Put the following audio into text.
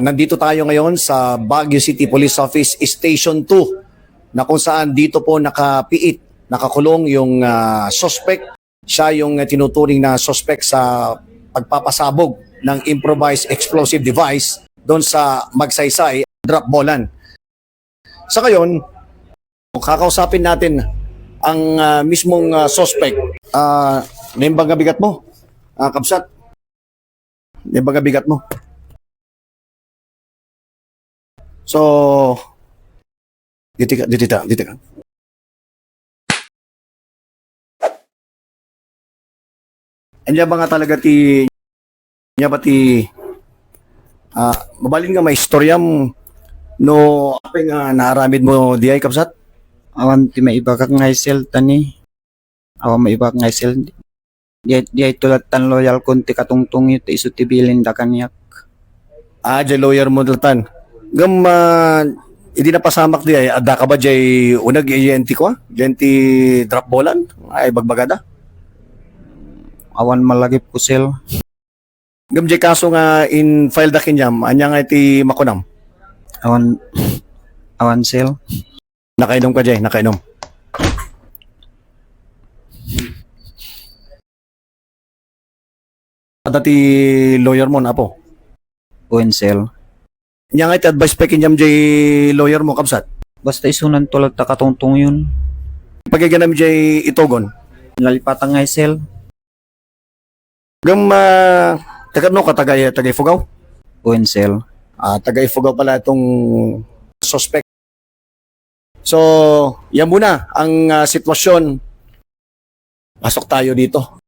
Nandito tayo ngayon sa Baguio City Police Office Station 2 na kung saan dito po nakapiit, nakakulong yung suspect. Siya yung tinuturing na suspect sa pagpapasabog ng improvised explosive device doon sa Magsaysay, drop ballan. Sa ngayon, kakausapin natin ang mismong suspect. Naimbang bigat mo, Kabsat? Naimbang bigat mo? So, dito ka. Anya ba nga talaga mabalin nga may istoryam no apeng naaramid mo di ay Kabsat? Awan ti maiba kak ngaisel tani. Awan maiba kak ngaisel. Di ay tulad tan loyal kun ti katungtung iti isu ti bilin da kanyak. Jay lawyer mo datan. Gam hindi na pasamak di ay adda ka ba jay unag iyenti ko? Iyenti drop ballan? Ay bagbagada? Awan malagip kusel. Gam jay kaso nga in file da kinyam anya nga iti makunam. Awan sel. Nakainom ka jay, nakainom. At ti lawyer mo na po. Uwen sel. Nya nga iti advice pa kinyam jay lawyer mo Kabsat. Basta isunan tulad ta katungtung yun. Pagkaganam jay itogon. Nalipatang ngaisel. Gam taga no ka tagay Ifugao. Uwen sel. Taga Ifugao pala itong suspect. So, yan muna ang sitwasyon. Pasok tayo dito.